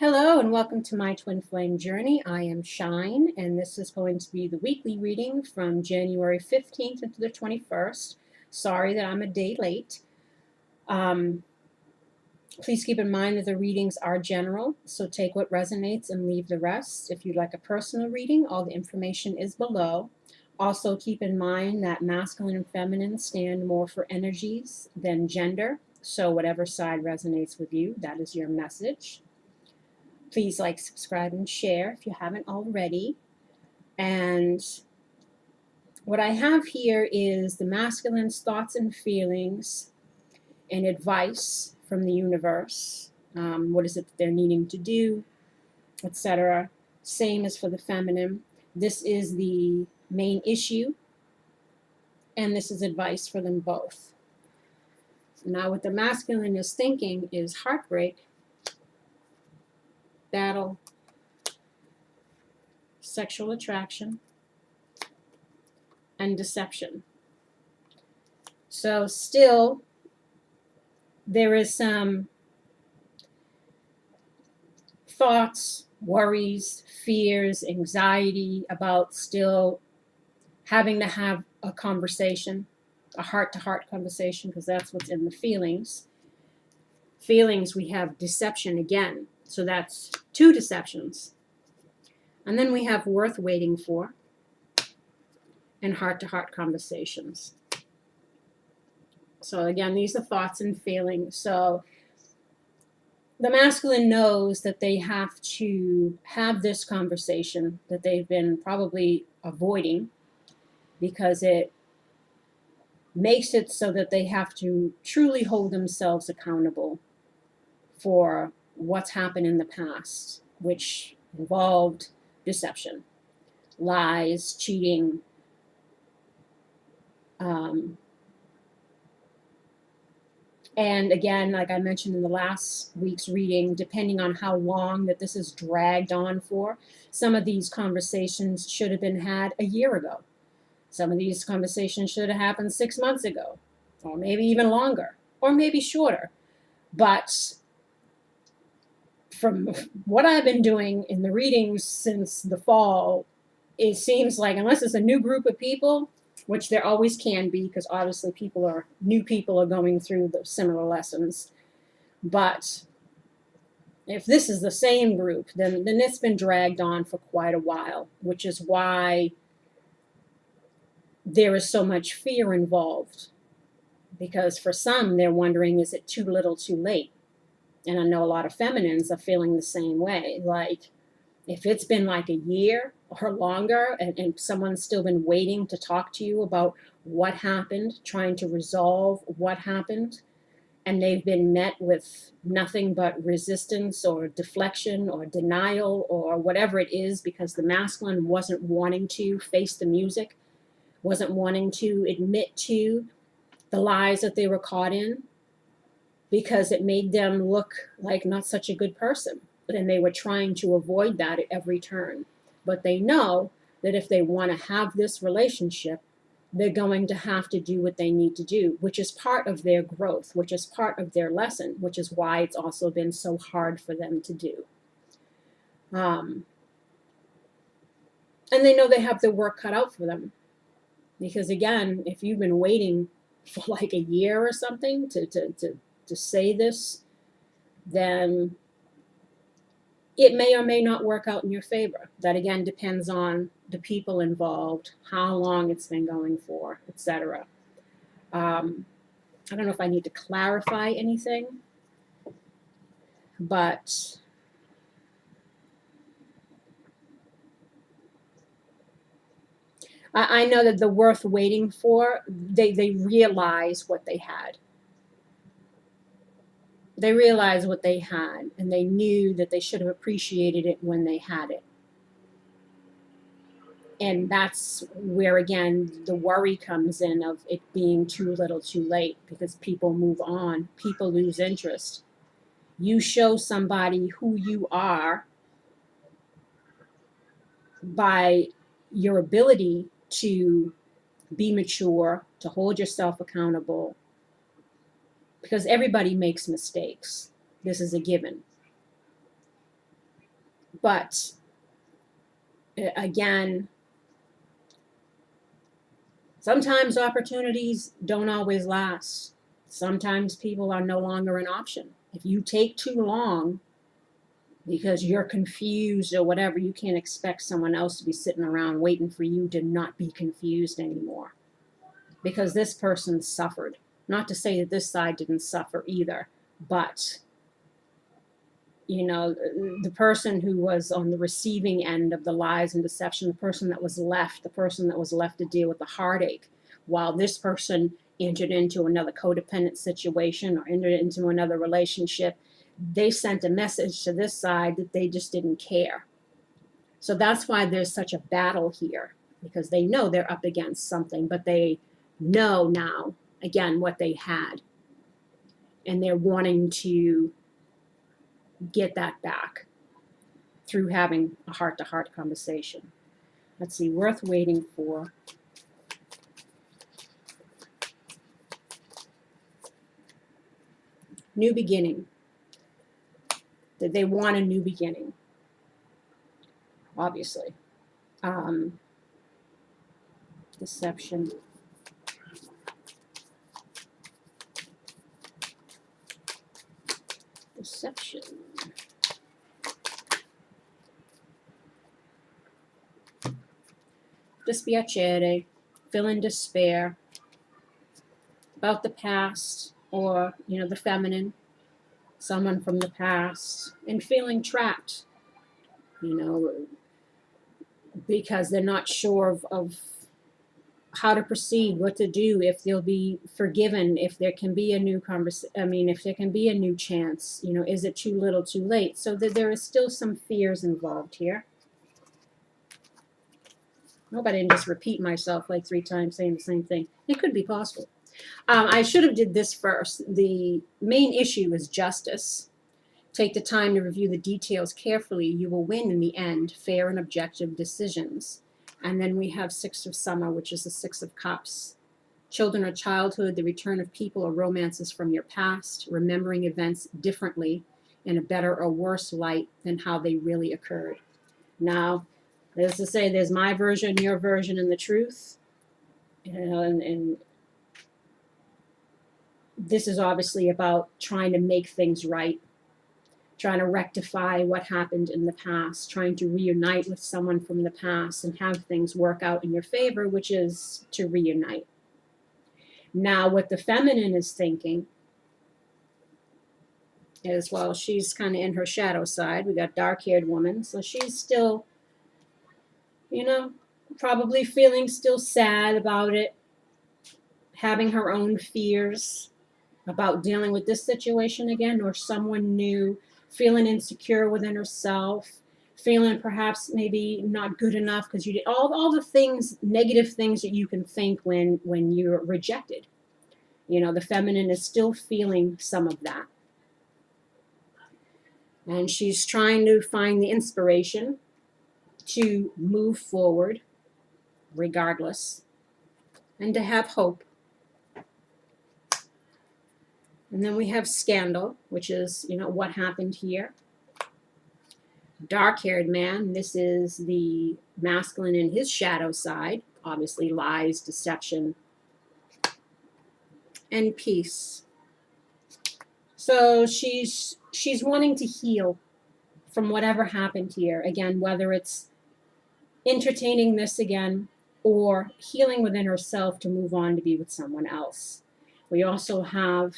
Hello and welcome to my twin flame journey. I am Shine, and this is going to be the weekly reading from January 15th into the 21st. Sorry that I'm a day late. Please keep in mind that the readings are general, so take what resonates and leave the rest. If you'd like a personal reading, all the information is below. Also keep in mind that masculine and feminine stand more for energies than gender, so whatever side resonates with you, that is your message. Please like, subscribe, and share if you haven't already. And what I have here is the masculine's thoughts and feelings and advice from the universe. What is it that they're needing to do, etc. Same as for the feminine. This is the main issue, and this is advice for them both. Now, what the masculine is thinking is heartbreak, battle, sexual attraction, and deception. So still, there is some thoughts, worries, fears, anxiety about still having to have a conversation, a heart-to-heart conversation, because that's what's in the feelings. Feelings, we have deception again. So that's two deceptions. And then we have worth waiting for and heart-to-heart conversations. So again, these are thoughts and feelings. So the masculine knows that they have to have this conversation that they've been probably avoiding because it makes it so that they have to truly hold themselves accountable for what's happened in the past, which involved deception, lies, cheating, and again, like I mentioned in the last week's reading, depending on how long that this is dragged on for, some of these conversations should have been had a year ago. Some of these conversations should have happened 6 months ago, or maybe even longer, or maybe shorter. But from what I've been doing in the readings since the fall, it seems like unless it's a new group of people, which there always can be, because obviously new people are going through the similar lessons. But if this is the same group, then it's been dragged on for quite a while, which is why there is so much fear involved. Because for some, they're wondering, is it too little too late? And I know a lot of feminines are feeling the same way. Like, if it's been like a year or longer and someone's still been waiting to talk to you about what happened, trying to resolve what happened, and they've been met with nothing but resistance or deflection or denial or whatever it is, because the masculine wasn't wanting to face the music, wasn't wanting to admit to the lies that they were caught in, because it made them look like not such a good person. And they were trying to avoid that at every turn. But they know that if they want to have this relationship, they're going to have to do what they need to do, which is part of their growth, which is part of their lesson, which is why it's also been so hard for them to do. And they know they have their work cut out for them. Because again, if you've been waiting for like a year or something to say this, then it may or may not work out in your favor. That again depends on the people involved, how long it's been going for, etc. I don't know if I need to clarify anything, but I know that the worth waiting for, they realize what they had. They realized what they had, and they knew that they should have appreciated it when they had it. And that's where, again, the worry comes in of it being too little too late, because people move on. People lose interest. You show somebody who you are by your ability to be mature, to hold yourself accountable, because everybody makes mistakes. This is a given. But again, sometimes opportunities don't always last. Sometimes people are no longer an option. If you take too long because you're confused or whatever, you can't expect someone else to be sitting around waiting for you to not be confused anymore. Because this person suffered. Not to say that this side didn't suffer either, but you know, the person who was on the receiving end of the lies and deception, the person that was left to deal with the heartache, while this person entered into another codependent situation or entered into another relationship, they sent a message to this side that they just didn't care. So that's why there's such a battle here, because they know they're up against something, but they know now, again, what they had. And they're wanting to get that back through having a heart-to-heart conversation. Let's see, worth waiting for. New beginning. That they want a new beginning, obviously. Deception. Deception. Dispiacere, feel in despair about the past, or the feminine, someone from the past, and feeling trapped, because they're not sure of how to proceed, what to do, if they'll be forgiven, if there can be a new if there can be a new chance, is it too little, too late? So that there is still some fears involved here. I hope I didn't just repeat myself like 3 times saying the same thing. It could be possible. I should have did this first. The main issue is justice. Take the time to review the details carefully. You will win in the end, fair and objective decisions. And then we have 6 of Summer, which is the 6 of Cups. Children or childhood, the return of people or romances from your past, remembering events differently in a better or worse light than how they really occurred. Now, as to say, there's my version, your version, and the truth. And this is obviously about trying to make things right, trying to rectify what happened in the past, trying to reunite with someone from the past and have things work out in your favor, which is to reunite. Now, what the feminine is thinking is, well, she's kind of in her shadow side. We got dark-haired woman, so she's still, probably feeling still sad about it, having her own fears about dealing with this situation again, or someone new, feeling insecure within herself, feeling perhaps maybe not good enough because you did all the things, negative things that you can think when you're rejected. The feminine is still feeling some of that. And she's trying to find the inspiration to move forward regardless, and to have hope. And then we have scandal, which is, what happened here. Dark-haired man, this is the masculine in his shadow side, obviously lies, deception, and peace. So she's wanting to heal from whatever happened here. Again, whether it's entertaining this again or healing within herself to move on to be with someone else. We also have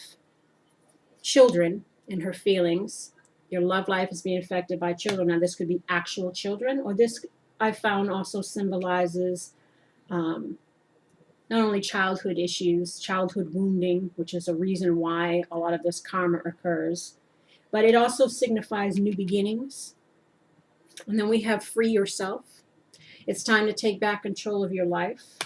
children and her feelings. Your love life is being affected by children. Now, this could be actual children, or this, I found, also symbolizes not only childhood issues, childhood wounding, which is a reason why a lot of this karma occurs, but it also signifies new beginnings. And then we have free yourself. It's time to take back control of your life.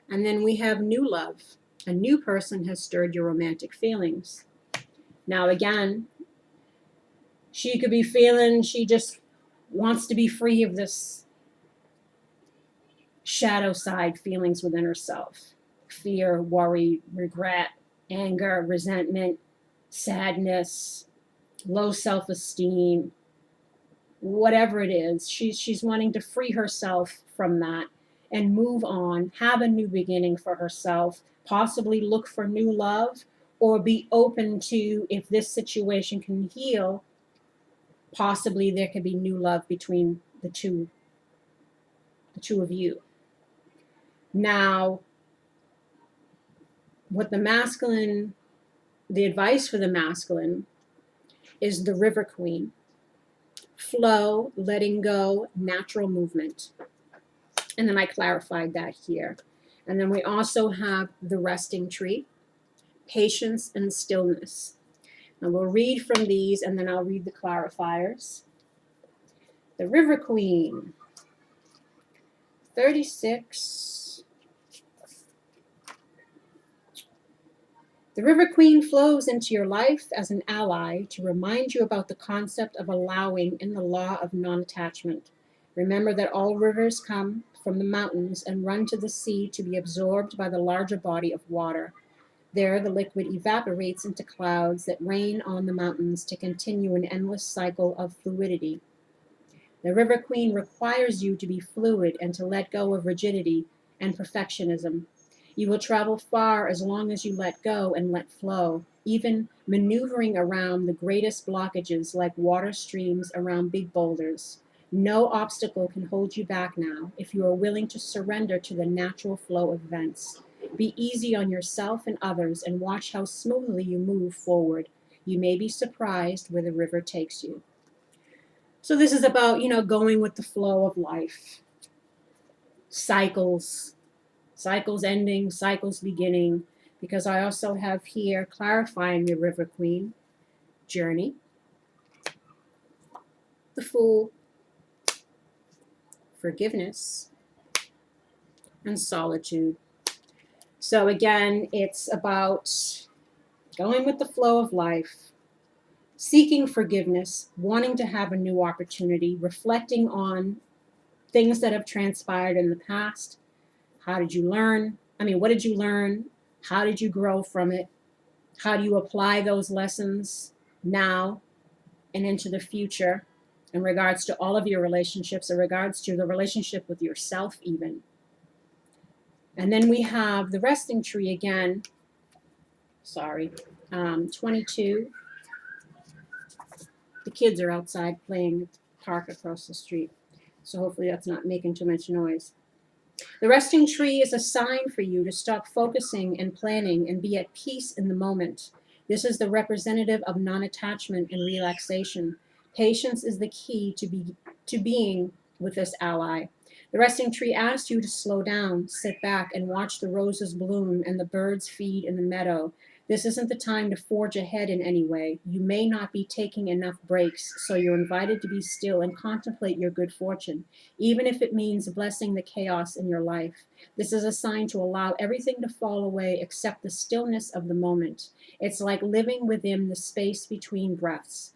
And then we have new love. A new person has stirred your romantic feelings. Now, again, she could be feeling she just wants to be free of this shadow side feelings within herself. Fear, worry, regret, anger, resentment, sadness, low self-esteem, whatever it is. She's wanting to free herself from that and move on, have a new beginning for herself, possibly look for new love, or be open to, if this situation can heal, possibly there could be new love between the two of you. Now, what the masculine, the advice for the masculine is the River Queen. Flow, letting go, natural movement. And then I clarified that here. And then we also have the resting tree, patience and stillness. And we'll read from these, and then I'll read the clarifiers. The River Queen, 36. The River Queen flows into your life as an ally to remind you about the concept of allowing in the law of non-attachment. Remember that all rivers come from the mountains and run to the sea to be absorbed by the larger body of water. There, the liquid evaporates into clouds that rain on the mountains to continue an endless cycle of fluidity. The River Queen requires you to be fluid and to let go of rigidity and perfectionism. You will travel far as long as you let go and let flow, even maneuvering around the greatest blockages like water streams around big boulders. No obstacle can hold you back now if you are willing to surrender to the natural flow of events. Be easy on yourself and others and watch how smoothly you move forward. You may be surprised where the river takes you. So this is about, going with the flow of life. Cycles ending, cycles beginning, because I also have here clarifying the River Queen, journey, the Fool, forgiveness, and solitude. So again, it's about going with the flow of life, seeking forgiveness, wanting to have a new opportunity, reflecting on things that have transpired in the past. How did you learn? What did you learn? How did you grow from it? How do you apply those lessons now and into the future in regards to all of your relationships, in regards to the relationship with yourself even? And then we have the resting tree again. 22. The kids are outside playing at the park across the street, so hopefully that's not making too much noise. The resting tree is a sign for you to stop focusing and planning and be at peace in the moment. This is the representative of non-attachment and relaxation. Patience is the key to being with this ally. The resting tree asks you to slow down, sit back, and watch the roses bloom and the birds feed in the meadow. This isn't the time to forge ahead in any way. You may not be taking enough breaks, so you're invited to be still and contemplate your good fortune, even if it means blessing the chaos in your life. This is a sign to allow everything to fall away except the stillness of the moment. It's like living within the space between breaths.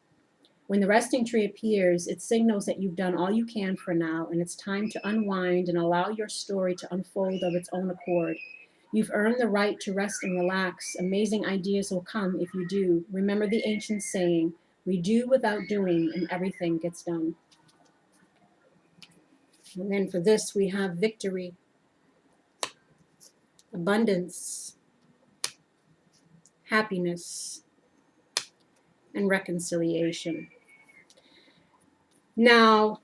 When the resting tree appears, it signals that you've done all you can for now, and it's time to unwind and allow your story to unfold of its own accord. You've earned the right to rest and relax. Amazing ideas will come if you do. Remember the ancient saying, we do without doing, and everything gets done. And then for this, we have victory, abundance, happiness, and reconciliation. Now,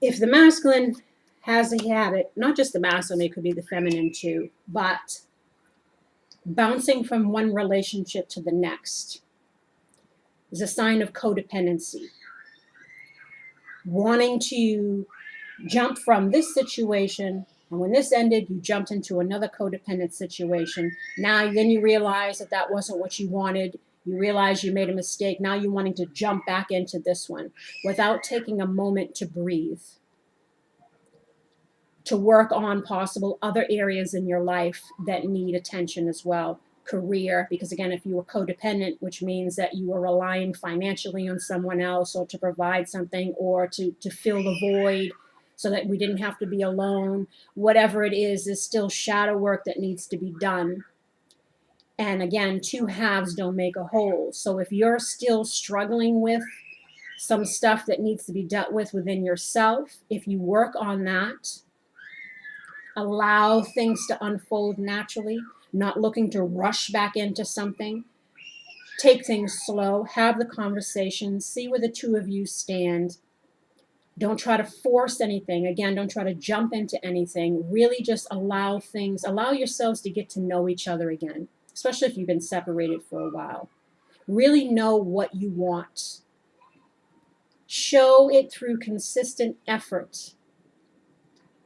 if the masculine has a habit, not just the masculine, it could be the feminine too, but bouncing from one relationship to the next is a sign of codependency. Wanting to jump from this situation, and when this ended, you jumped into another codependent situation. Then you realize that wasn't what you wanted. You realize you made a mistake. Now you're wanting to jump back into this one without taking a moment to breathe, to work on possible other areas in your life that need attention as well. Career, because again, if you were codependent, which means that you were relying financially on someone else or to provide something or to fill the void so that we didn't have to be alone, whatever it is still shadow work that needs to be done. And again, two halves don't make a whole. So if you're still struggling with some stuff that needs to be dealt with within yourself, if you work on that, allow things to unfold naturally, not looking to rush back into something, take things slow, have the conversation, see where the two of you stand. Don't try to force anything. Again, don't try to jump into anything. Really just allow things, allow yourselves to get to know each other again, especially if you've been separated for a while. Really know what you want. Show it through consistent effort.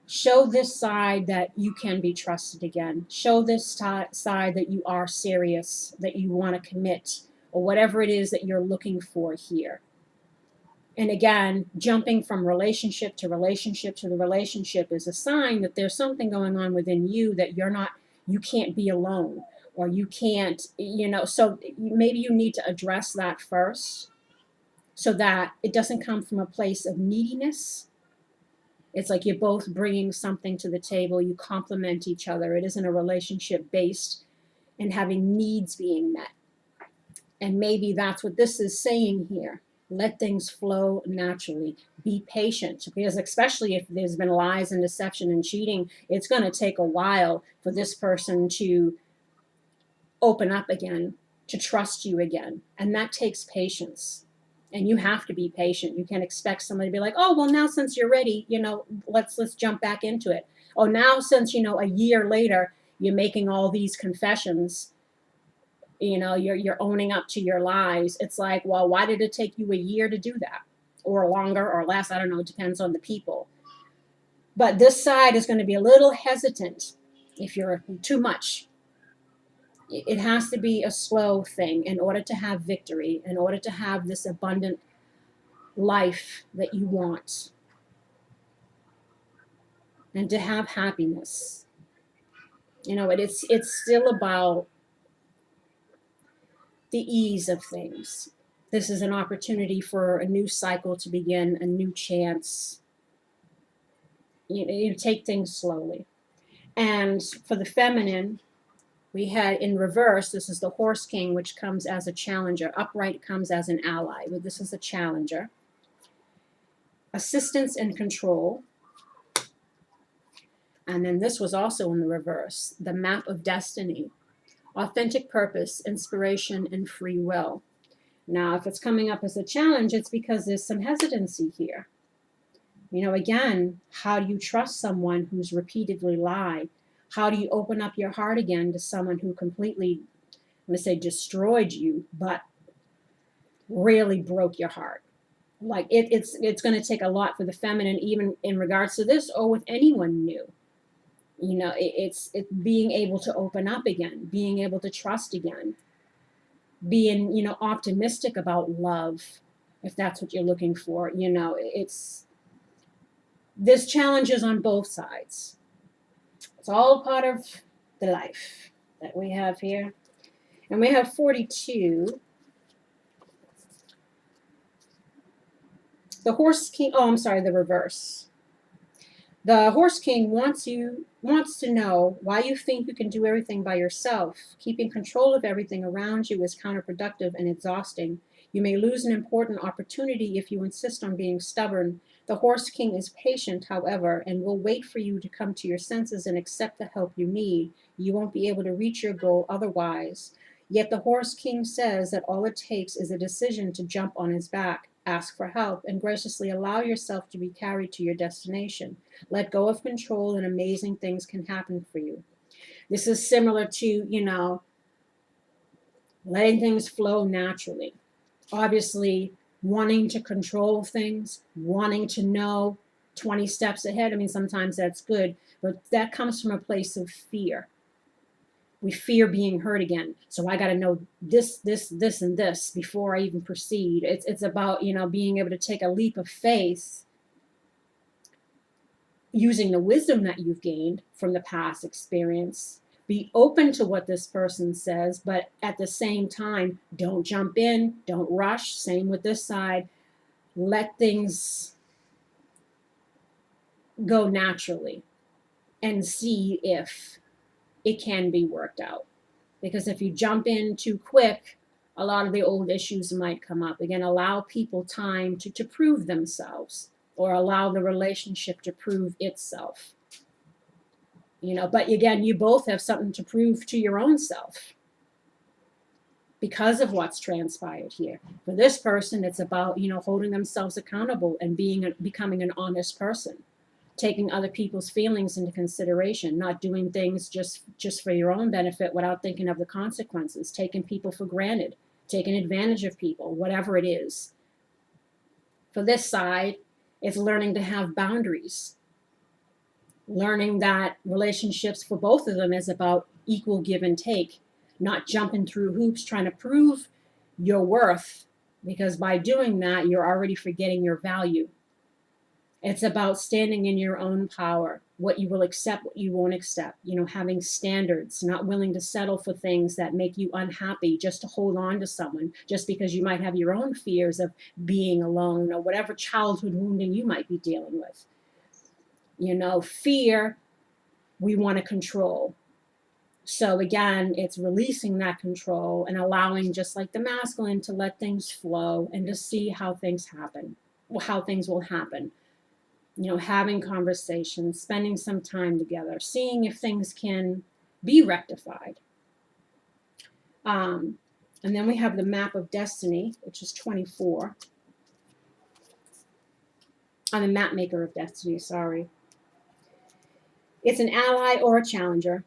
Show this side that you can be trusted again. Show this side that you are serious, that you want to commit, or whatever it is that you're looking for here. And again, jumping from relationship to relationship to the relationship is a sign that there's something going on within you that you can't be alone, or you can't, so maybe you need to address that first so that it doesn't come from a place of neediness. It's like you're both bringing something to the table. You complement each other. It isn't a relationship based and having needs being met. And maybe that's what this is saying here. Let things flow naturally. Be patient, because especially if there's been lies and deception and cheating, it's going to take a while for this person to open up again, to trust you again. And that takes patience. And you have to be patient. You can't expect somebody to be like, oh, well, now since you're ready, let's jump back into it. Oh, now since, a year later, you're making all these confessions, you're owning up to your lies. It's like, well, why did it take you a year to do that? Or longer or less? I don't know. It depends on the people. But this side is going to be a little hesitant if you're too much. It has to be a slow thing in order to have victory, in order to have this abundant life that you want, and to have happiness. It's still about the ease of things. This is an opportunity for a new cycle to begin, a new chance. You take things slowly. And for the feminine, we had in reverse, this is the Horse King, which comes as a challenger. Upright comes as an ally, but this is a challenger. Assistance and control. And then this was also in the reverse, the map of destiny. Authentic purpose, inspiration, and free will. Now, if it's coming up as a challenge, it's because there's some hesitancy here. Again, how do you trust someone who's repeatedly lied? How do you open up your heart again to someone who completely, I'm going to say destroyed you, but really broke your heart? Like it's going to take a lot for the feminine, even in regards to this, or with anyone new. It's being able to open up again, being able to trust again, being, optimistic about love, if that's what you're looking for. There's challenges on both sides. It's all part of the life that we have here. And we have 42. The Horse King, oh, I'm sorry, the reverse. The Horse King wants to know why you think you can do everything by yourself. Keeping control of everything around you is counterproductive and exhausting. You may lose an important opportunity if you insist on being stubborn. The Horse King is patient, however, and will wait for you to come to your senses and accept the help you need. You won't be able to reach your goal otherwise. Yet the Horse King says that all it takes is a decision to jump on his back, ask for help, and graciously allow yourself to be carried to your destination. Let go of control and amazing things can happen for you. This is similar to, letting things flow naturally. Obviously, wanting to control things, wanting to know 20 steps ahead. I mean, sometimes that's good, but that comes from a place of fear. We fear being hurt again. So I got to know this, and this before I even proceed. It's about, being able to take a leap of faith using the wisdom that you've gained from the past experience. Be open to what this person says, but at the same time, don't jump in, don't rush. Same with this side. Let things go naturally and see if it can be worked out. Because if you jump in too quick, a lot of the old issues might come up. Again, allow people time to prove themselves, or allow the relationship to prove itself. But again, you both have something to prove to your own self because of what's transpired here. For this person, it's about, holding themselves accountable and becoming an honest person, taking other people's feelings into consideration, not doing things just for your own benefit without thinking of the consequences, taking people for granted, taking advantage of people, whatever it is. For this side, it's learning to have boundaries, learning that relationships for both of them is about equal give and take, not jumping through hoops trying to prove your worth, because by doing that, you're already forgetting your value. It's about standing in your own power, what you will accept, what you won't accept, having standards, not willing to settle for things that make you unhappy just to hold on to someone, just because you might have your own fears of being alone or whatever childhood wounding you might be dealing with. Fear, we want to control. So again, it's releasing that control and allowing, just like the masculine, to let things flow and to see how things happen, how things will happen. Having conversations, spending some time together, seeing if things can be rectified. And then we have the map of destiny, which is 24. On the map maker of destiny, sorry. It's an ally or a challenger.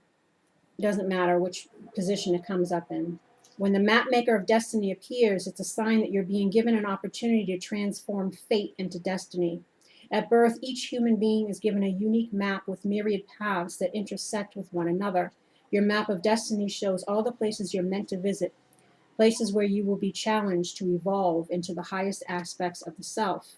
It doesn't matter which position it comes up in. When the map maker of destiny appears, it's a sign that you're being given an opportunity to transform fate into destiny. At birth, each human being is given a unique map with myriad paths that intersect with one another. Your map of destiny shows all the places you're meant to visit, places where you will be challenged to evolve into the highest aspects of the self.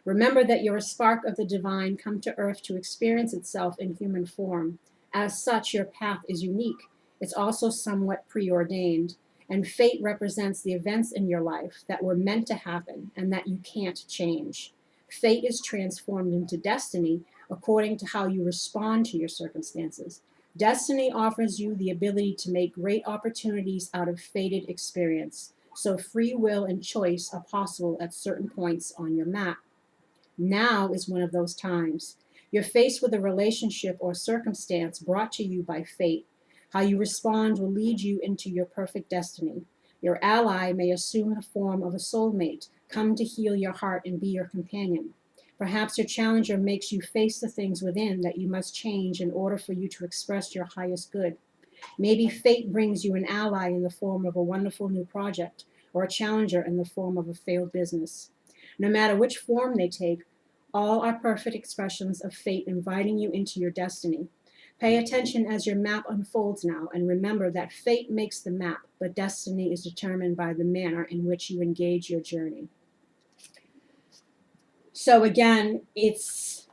Remember that you're a spark of the divine come to earth to experience itself in human form. As such, your path is unique. It's also somewhat preordained, and fate represents the events in your life that were meant to happen and that you can't change. Fate is transformed into destiny according to how you respond to your circumstances. Destiny offers you the ability to make great opportunities out of fated experience, so free will and choice are possible at certain points on your map. Now is one of those times. You're faced with a relationship or circumstance brought to you by fate. How you respond will lead you into your perfect destiny. Your ally may assume the form of a soulmate, come to heal your heart and be your companion. Perhaps your challenger makes you face the things within that you must change in order for you to express your highest good. Maybe fate brings you an ally in the form of a wonderful new project, or a challenger in the form of a failed business. No matter which form they take, all are perfect expressions of fate inviting you into your destiny. Pay attention as your map unfolds now, and remember that fate makes the map, but destiny is determined by the manner in which you engage your journey. So again, if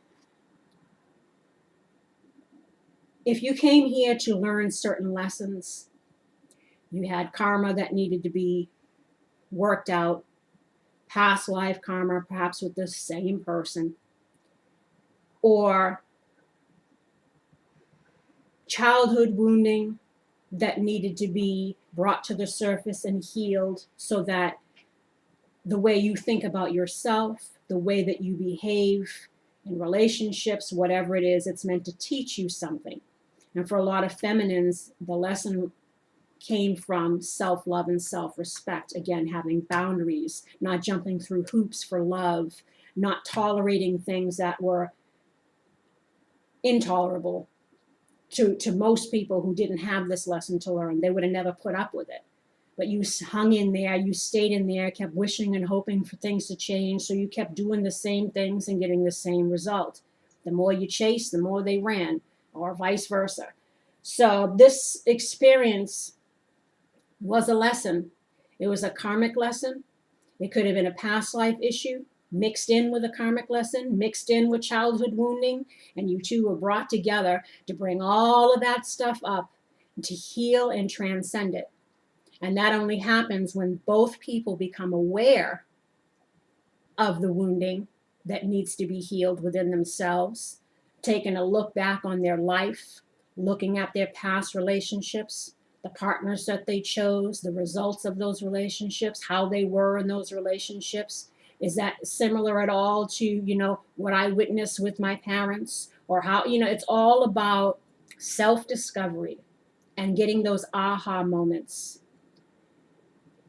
you came here to learn certain lessons, you had karma that needed to be worked out, past life karma, perhaps with the same person, or childhood wounding that needed to be brought to the surface and healed, so that the way you think about yourself, the way that you behave in relationships, whatever it is, it's meant to teach you something. And for a lot of feminines, the lesson came from self-love and self-respect. Again, having boundaries, not jumping through hoops for love, not tolerating things that were intolerable to most people who didn't have this lesson to learn. They would have never put up with it. But you hung in there, you stayed in there, kept wishing and hoping for things to change, so you kept doing the same things and getting the same result. The more you chased, the more they ran, or vice versa. So this experience was a lesson. It was a karmic lesson. It could have been a past life issue mixed in with a karmic lesson, mixed in with childhood wounding, and you two were brought together to bring all of that stuff up, to heal and transcend it. And that only happens when both people become aware of the wounding that needs to be healed within themselves, taking a look back on their life, looking at their past relationships, the partners that they chose, the results of those relationships, how they were in those relationships. Is that similar at all to, what I witnessed with my parents? Or how, it's all about self-discovery and getting those aha moments.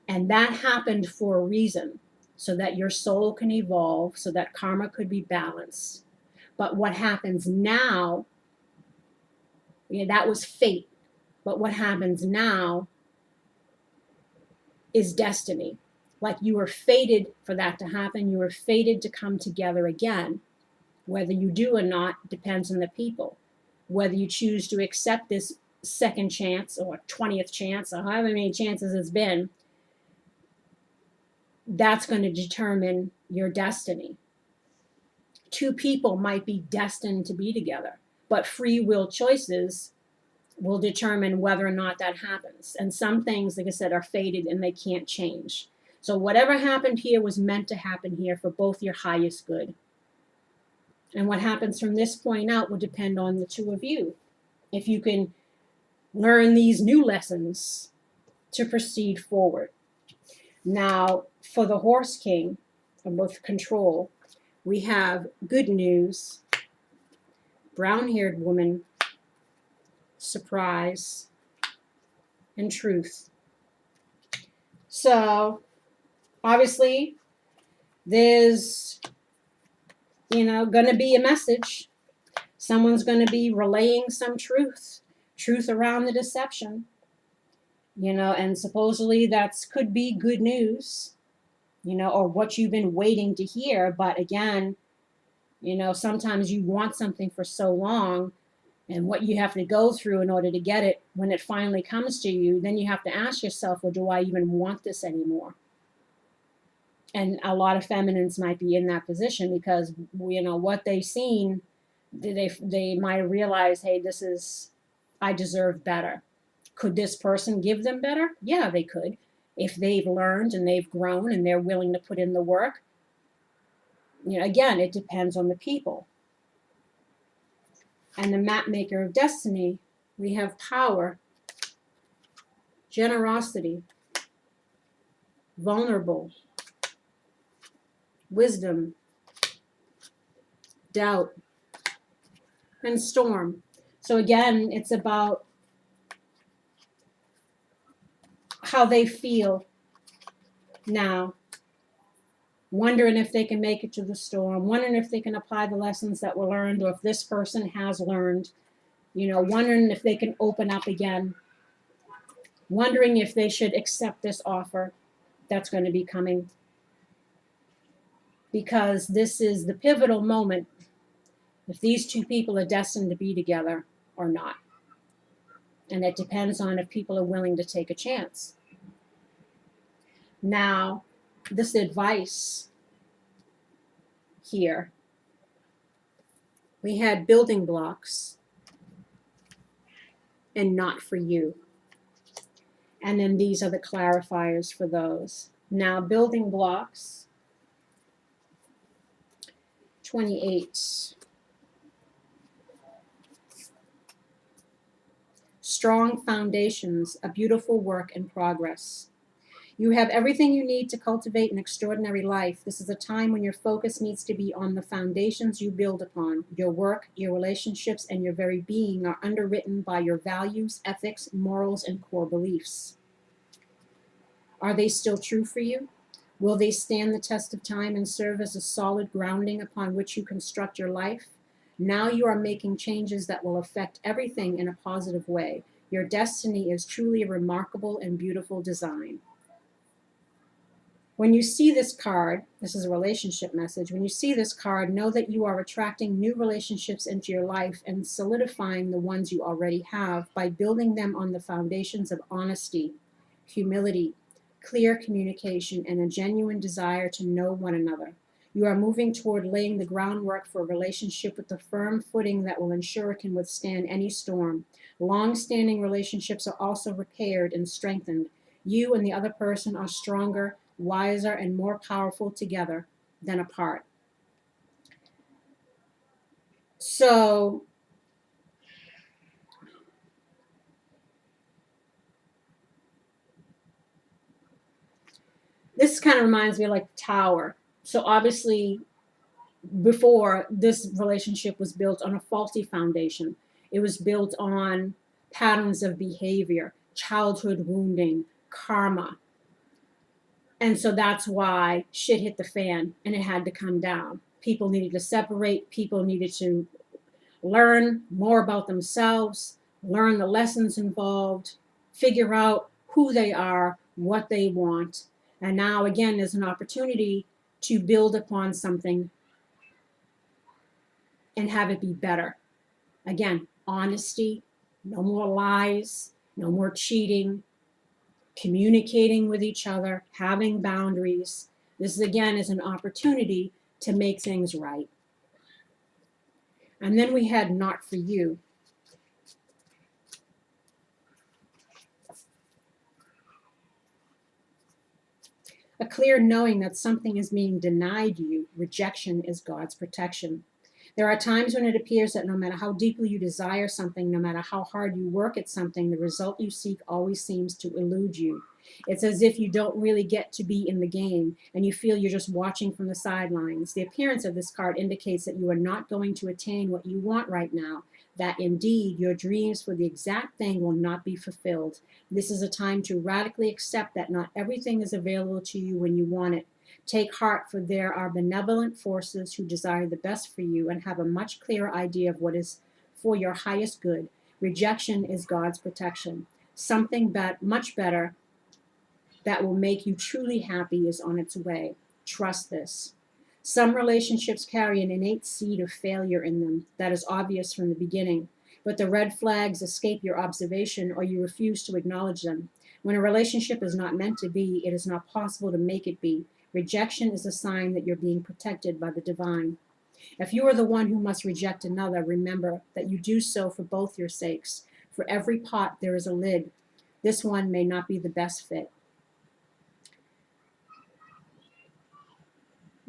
And that happened for a reason, so that your soul can evolve, so that karma could be balanced. But what happens now, that was fate. But what happens now is destiny. Like, you were fated for that to happen. You were fated to come together again. Whether you do or not depends on the people. Whether you choose to accept this second chance or 20th chance or however many chances it's been, that's going to determine your destiny. Two people might be destined to be together, but free will choices will determine whether or not that happens. And some things, like I said, are fated and they can't change. So whatever happened here was meant to happen here for both your highest good. And what happens from this point out will depend on the two of you. If you can learn these new lessons to proceed forward. Now, for the Horse King, of both control, we have good news, brown-haired woman, surprise, and truth. So, obviously, there's, going to be a message. Someone's going to be relaying some truth around the deception, and supposedly that could be good news, or what you've been waiting to hear. But again, sometimes you want something for so long, and what you have to go through in order to get it, when it finally comes to you, then you have to ask yourself, well, do I even want this anymore? And a lot of feminines might be in that position because, what they've seen, they might realize, hey, I deserve better. Could this person give them better? Yeah, they could. If they've learned and they've grown and they're willing to put in the work. Again, it depends on the people. And the map maker of destiny, we have power, generosity, vulnerable, wisdom, doubt, and storm. So again, it's about how they feel now, wondering if they can make it to the storm, wondering if they can apply the lessons that were learned, or if this person has learned, wondering if they can open up again, wondering if they should accept this offer that's going to be coming. Because this is the pivotal moment, if these two people are destined to be together or not. And it depends on if people are willing to take a chance. Now, this advice here, we had building blocks and not for you. And then these are the clarifiers for those. Now, building blocks, 28. Strong foundations, a beautiful work in progress. You have everything you need to cultivate an extraordinary life. This is a time when your focus needs to be on the foundations you build upon. Your work, your relationships, and your very being are underwritten by your values, ethics, morals, and core beliefs. Are they still true for you? Will they stand the test of time and serve as a solid grounding upon which you construct your life? Now you are making changes that will affect everything in a positive way. Your destiny is truly a remarkable and beautiful design. When you see this card, this is a relationship message. When you see this card, know that you are attracting new relationships into your life and solidifying the ones you already have by building them on the foundations of honesty, humility, clear communication, and a genuine desire to know one another. You are moving toward laying the groundwork for a relationship with a firm footing that will ensure it can withstand any storm. Long-standing relationships are also repaired and strengthened. You and the other person are stronger, wiser, and more powerful together than apart. So This kind of reminds me of like the tower. So obviously, before, this relationship was built on a faulty foundation. It was built on patterns of behavior, childhood wounding, karma. And so that's why shit hit the fan and it had to come down. People needed to separate, people needed to learn more about themselves, learn the lessons involved, figure out who they are, what they want. And now, again, there's an opportunity to build upon something and have it be better. Again, honesty, no more lies, no more cheating, communicating with each other, having boundaries. This, again, is an opportunity to make things right. And then we had not for you. A clear knowing that something is being denied you. Rejection is God's protection. There are times when it appears that no matter how deeply you desire something, no matter how hard you work at something, the result you seek always seems to elude you. It's as if you don't really get to be in the game and you feel you're just watching from the sidelines. The appearance of this card indicates that you are not going to attain what you want right now, that indeed your dreams for the exact thing will not be fulfilled. This is a time to radically accept that not everything is available to you when you want it. Take heart, for there are benevolent forces who desire the best for you and have a much clearer idea of what is for your highest good. Rejection is God's protection. Something much better that will make you truly happy is on its way. Trust this. Some relationships carry an innate seed of failure in them that is obvious from the beginning, but the red flags escape your observation or you refuse to acknowledge them. When a relationship is not meant to be, it is not possible to make it be. Rejection is a sign that you're being protected by the divine. If you are the one who must reject another, remember that you do so for both your sakes. For every pot, there is a lid. This one may not be the best fit.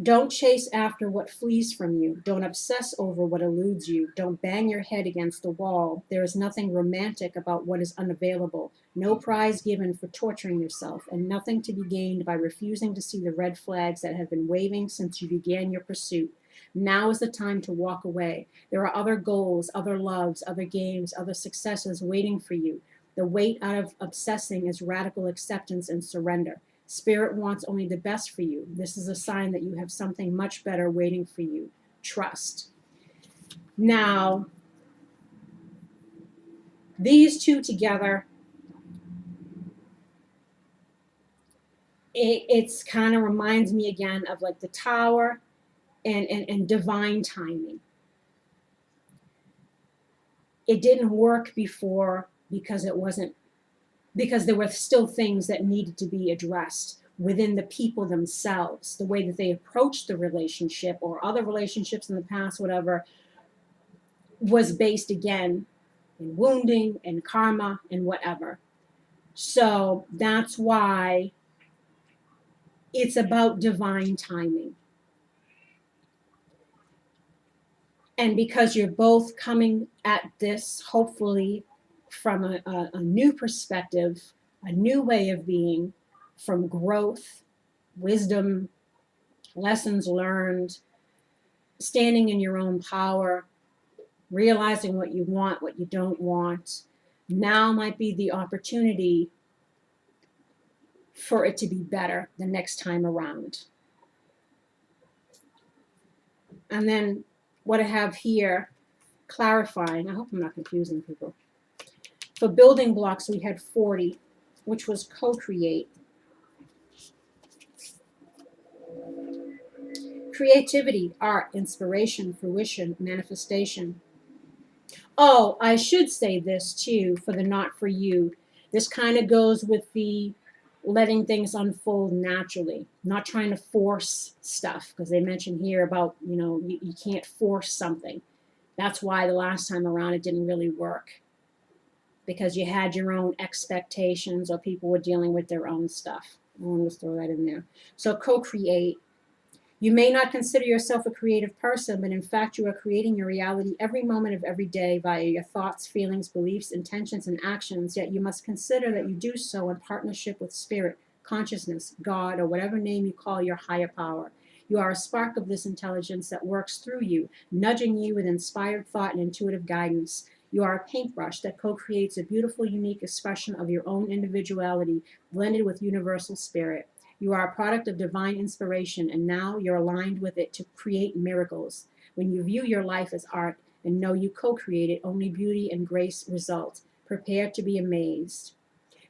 Don't chase after what flees from you. Don't obsess over what eludes you. Don't bang your head against the wall. There is nothing romantic about what is unavailable. No prize given for torturing yourself, and nothing to be gained by refusing to see the red flags that have been waving since you began your pursuit. Now is the time to walk away. There are other goals, other loves, other games, other successes waiting for you. The weight out of obsessing is radical acceptance and surrender. Spirit wants only the best for you. This is a sign that you have something much better waiting for you. Trust. Now, these two together, it's kind of reminds me again of like the tower and divine timing. It didn't work before because there were still things that needed to be addressed within the people themselves. The way that they approached the relationship or other relationships in the past, whatever, was based again in wounding and karma and whatever. So that's why it's about divine timing. And because you're both coming at this, hopefully, from a new perspective, a new way of being, from growth, wisdom, lessons learned, standing in your own power, realizing what you want, what you don't want. Now might be the opportunity for it to be better the next time around. And then what I have here, clarifying, I hope I'm not confusing people. For building blocks, we had 40, which was co-create. Creativity, art, inspiration, fruition, manifestation. Oh, I should say this too for the not for you. This kind of goes with the letting things unfold naturally, not trying to force stuff, because they mentioned here about, you can't force something. That's why the last time around it didn't really work, because you had your own expectations or people were dealing with their own stuff. I want to throw that in there. So co-create. You may not consider yourself a creative person, but in fact you are creating your reality every moment of every day via your thoughts, feelings, beliefs, intentions, and actions, yet you must consider that you do so in partnership with spirit, consciousness, God, or whatever name you call your higher power. You are a spark of this intelligence that works through you, nudging you with inspired thought and intuitive guidance. You are a paintbrush that co-creates a beautiful, unique expression of your own individuality, blended with universal spirit. You are a product of divine inspiration, and now you're aligned with it to create miracles. When you view your life as art and know you co-created, only beauty and grace result. Prepare to be amazed.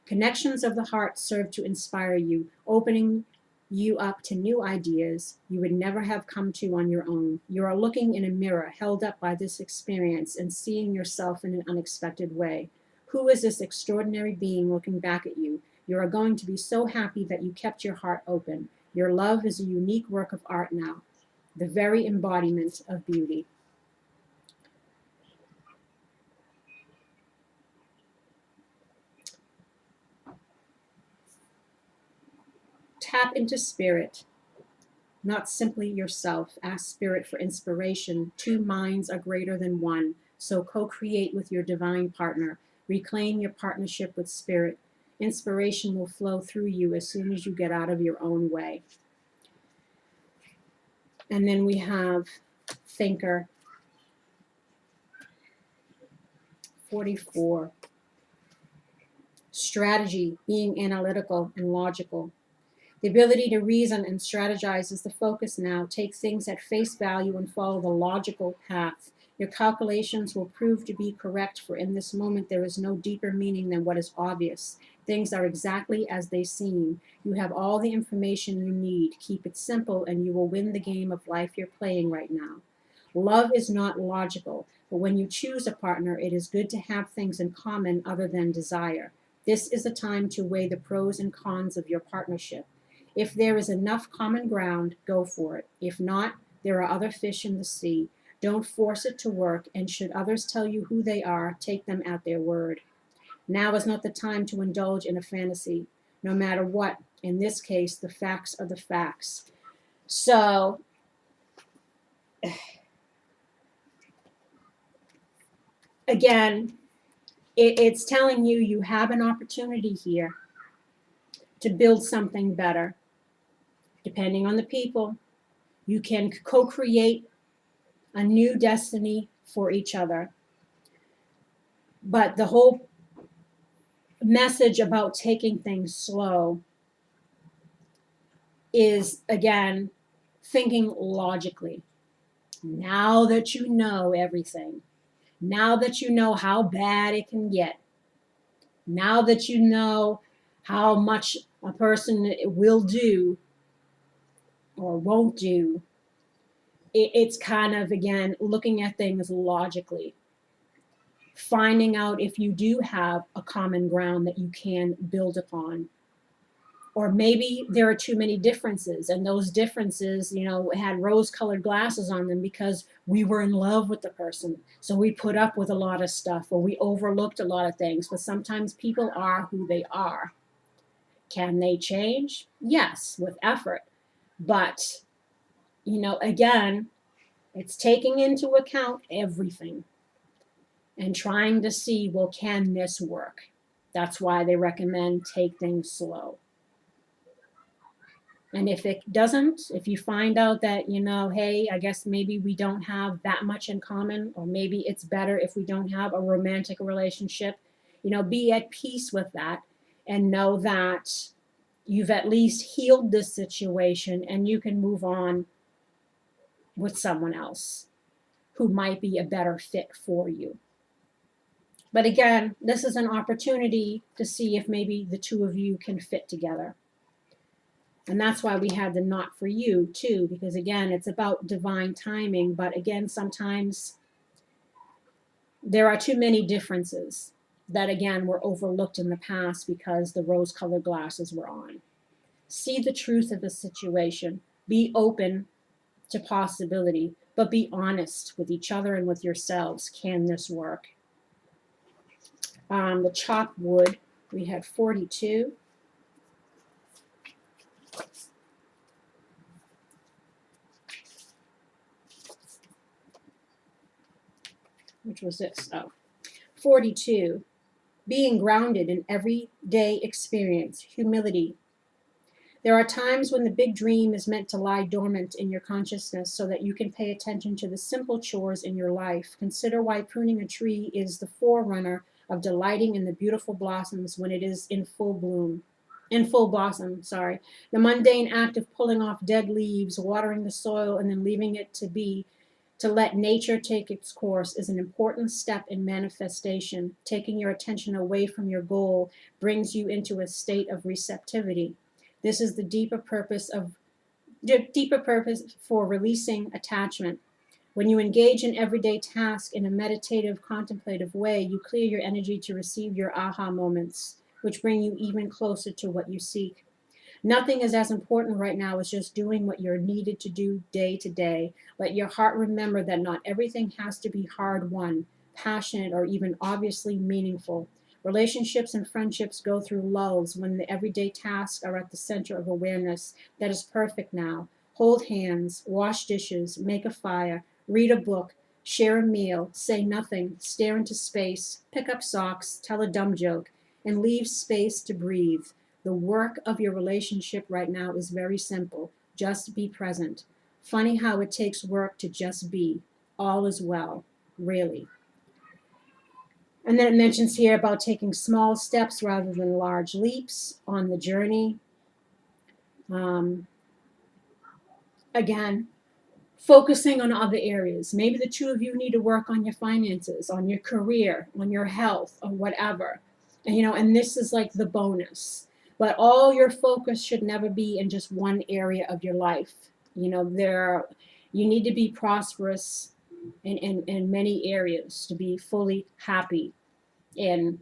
Connections of the heart serve to inspire you, opening you up to new ideas you would never have come to on your own. You are looking in a mirror held up by this experience and seeing yourself in an unexpected way. Who is this extraordinary being looking back at you? You are going to be so happy that you kept your heart open. Your love is a unique work of art now, the very embodiment of beauty. Tap into spirit, not simply yourself. Ask spirit for inspiration. Two minds are greater than one, so co-create with your divine partner. Reclaim your partnership with spirit. Inspiration will flow through you as soon as you get out of your own way. And then we have thinker, 44. Strategy, being analytical and logical. The ability to reason and strategize is the focus now. Take things at face value and follow the logical path. Your calculations will prove to be correct, for in this moment there is no deeper meaning than what is obvious. Things are exactly as they seem. You have all the information you need. Keep it simple and you will win the game of life you're playing right now. Love is not logical, but when you choose a partner, it is good to have things in common other than desire. This is a time to weigh the pros and cons of your partnership. If there is enough common ground, go for it. If not, there are other fish in the sea. Don't force it to work, and should others tell you who they are, take them at their word. Now is not the time to indulge in a fantasy, no matter what. In this case, the facts are the facts. So, again, it's telling you you have an opportunity here to build something better. Depending on the people, you can co-create a new destiny for each other. But the whole message about taking things slow is, again, thinking logically. Now that you know everything, now that you know how bad it can get, now that you know how much a person will do or won't do, it's kind of, again, looking at things logically. Finding out if you do have a common ground that you can build upon. Or maybe there are too many differences, and those differences, had rose-colored glasses on them because we were in love with the person. So we put up with a lot of stuff, or we overlooked a lot of things. But sometimes people are who they are. Can they change? Yes, with effort. But, again, it's taking into account everything and trying to see, well, can this work? That's why they recommend take things slow. And if it doesn't, if you find out that, hey, I guess maybe we don't have that much in common, or maybe it's better if we don't have a romantic relationship, be at peace with that and know that you've at least healed this situation and you can move on with someone else who might be a better fit for you. But again, this is an opportunity to see if maybe the two of you can fit together. And that's why we had the not for you too, because again, it's about divine timing. But again, sometimes there are too many differences that, again, were overlooked in the past because the rose-colored glasses were on. See the truth of the situation. Be open to possibility, but be honest with each other and with yourselves. Can this work? The chopped wood, we had 42. Which was this? Oh, 42. Being grounded in everyday experience, humility, There are times when the big dream is meant to lie dormant in your consciousness so that you can pay attention to the simple chores in your life. Consider why pruning a tree is the forerunner of delighting in the beautiful blossoms when it is in full blossom, sorry. The mundane act of pulling off dead leaves, watering the soil, and then leaving it to let nature take its course is an important step in manifestation. Taking your attention away from your goal brings you into a state of receptivity. This is the deeper purpose for releasing attachment. When you engage in everyday tasks in a meditative, contemplative way, you clear your energy to receive your aha moments, which bring you even closer to what you seek. Nothing is as important right now as just doing what you're needed to do day to day. Let your heart remember that not everything has to be hard won, passionate, or even obviously meaningful. Relationships and friendships go through lulls when the everyday tasks are at the center of awareness that is perfect now. Hold hands, wash dishes, make a fire, read a book, share a meal, say nothing, stare into space, pick up socks, tell a dumb joke, and leave space to breathe. The work of your relationship right now is very simple. Just be present. Funny how it takes work to just be. All is well, really. And then it mentions here about taking small steps rather than large leaps on the journey. Um, Again, focusing on other areas. Maybe the two of you need to work on your finances, on your career, on your health, or whatever. And this is like the bonus. But all your focus should never be in just one area of your life. You need to be prosperous in many areas to be fully happy in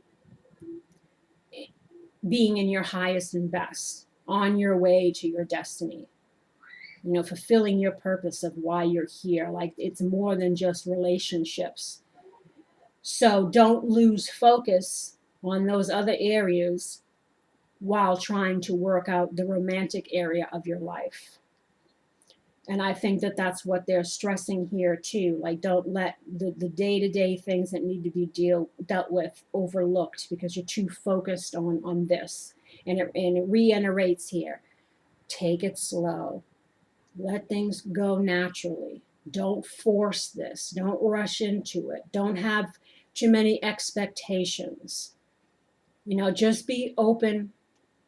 being in your highest and best, on your way to your destiny. Fulfilling your purpose of why you're here. Like, it's more than just relationships. So don't lose focus on those other areas while trying to work out the romantic area of your life. And I think that that's what they're stressing here too. Like, don't let the day-to-day things that need to be dealt with overlooked because you're too focused on this. And it reiterates here. Take it slow. Let things go naturally. Don't force this. Don't rush into it. Don't have too many expectations. Just be open,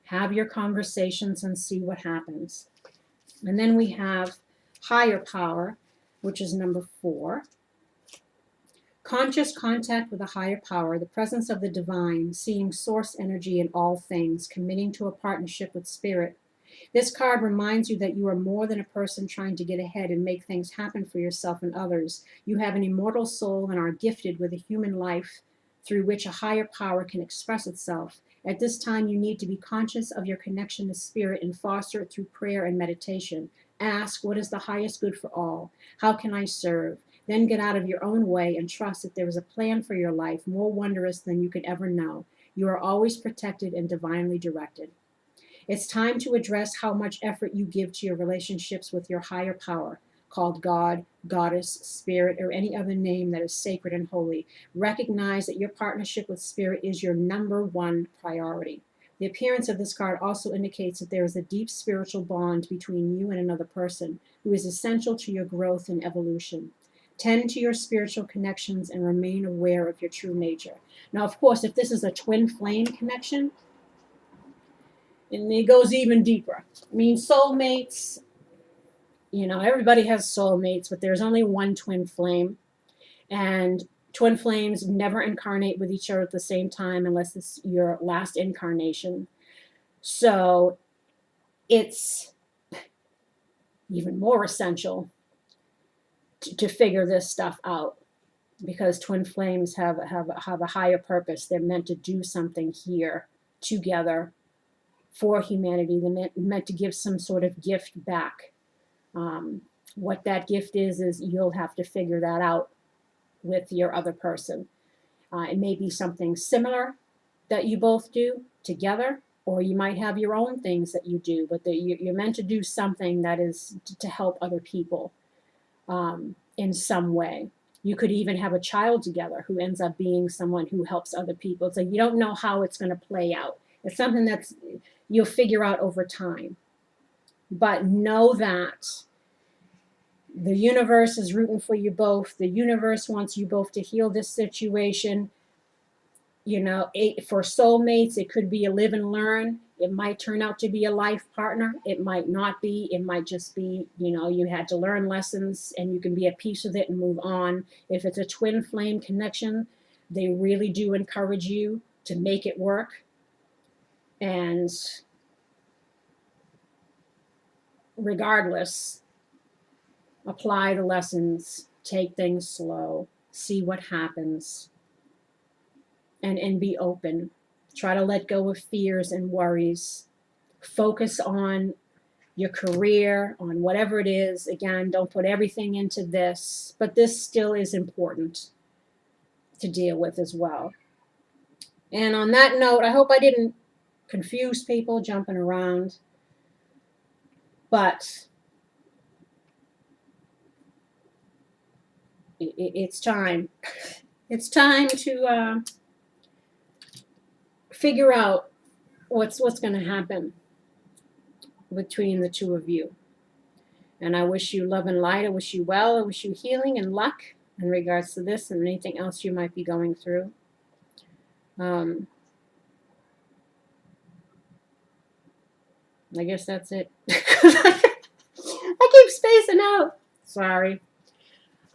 have your conversations, and see what happens. And then we have higher power, which is number 4. Conscious contact with a higher power, the presence of the divine, seeing source energy in all things, committing to a partnership with spirit. This card reminds you that you are more than a person trying to get ahead and make things happen for yourself and others. You have an immortal soul and are gifted with a human life through which a higher power can express itself. At this time, you need to be conscious of your connection to spirit and foster it through prayer and meditation. Ask, what is the highest good for all? How can I serve? Then get out of your own way and trust that there is a plan for your life more wondrous than you could ever know. You are always protected and divinely directed. It's time to address how much effort you give to your relationships with your higher power, called God, Goddess, Spirit, or any other name that is sacred and holy. Recognize that your partnership with Spirit is your number one priority. The appearance of this card also indicates that there is a deep spiritual bond between you and another person who is essential to your growth and evolution. Tend to your spiritual connections and remain aware of your true nature. Now, of course, if this is a twin flame connection, and it goes even deeper. I mean, soulmates, everybody has soulmates, but there's only one twin flame. And twin flames never incarnate with each other at the same time unless it's your last incarnation. So it's even more essential to figure this stuff out, because twin flames have a higher purpose. They're meant to do something here together for humanity. They're meant to give some sort of gift back. What that gift is you'll have to figure that out with your other person. It may be something similar that you both do together, or you might have your own things that you do, but you're meant to do something that is to help other people in some way. You could even have a child together who ends up being someone who helps other people. It's like you don't know how it's going to play out. It's something that's you'll figure out over time. But know that the universe is rooting for you both. The universe wants you both to heal this situation. You know, for soulmates, it could be a live and learn. It might turn out to be a life partner. It might not be. It might just be, you know, you had to learn lessons and you can be at peace with it and move on. If it's a twin flame connection, they really do encourage you to make it work. And regardless, apply the lessons, take things slow, see what happens, and be open. Try to let go of fears and worries. Focus on your career, on whatever it is. Again, don't put everything into this, but this still is important to deal with as well. And on that note, I hope I didn't confuse people jumping around, but it's time. It's time to figure out what's going to happen between the two of you. And I wish you love and light. I wish you well. I wish you healing and luck in regards to this and anything else you might be going through. I guess that's it. I keep spacing out. Sorry.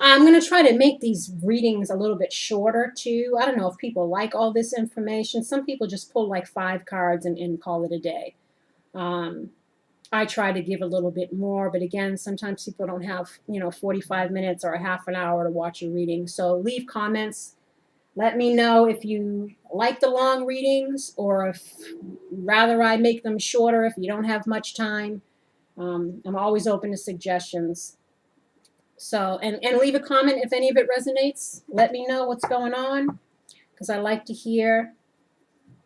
I'm going to try to make these readings a little bit shorter too. I don't know if people like all this information. Some people just pull like 5 cards and call it a day. I try to give a little bit more, but again, sometimes people don't have, 45 minutes or a half an hour to watch a reading. So leave comments. Let me know if you like the long readings or if rather I make them shorter if you don't have much time. I'm always open to suggestions. So, and leave a comment if any of it resonates. Let me know what's going on because I like to hear,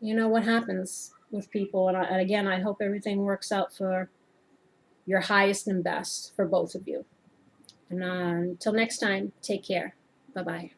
what happens with people. And again, I hope everything works out for your highest and best for both of you. And until next time, take care. Bye-bye.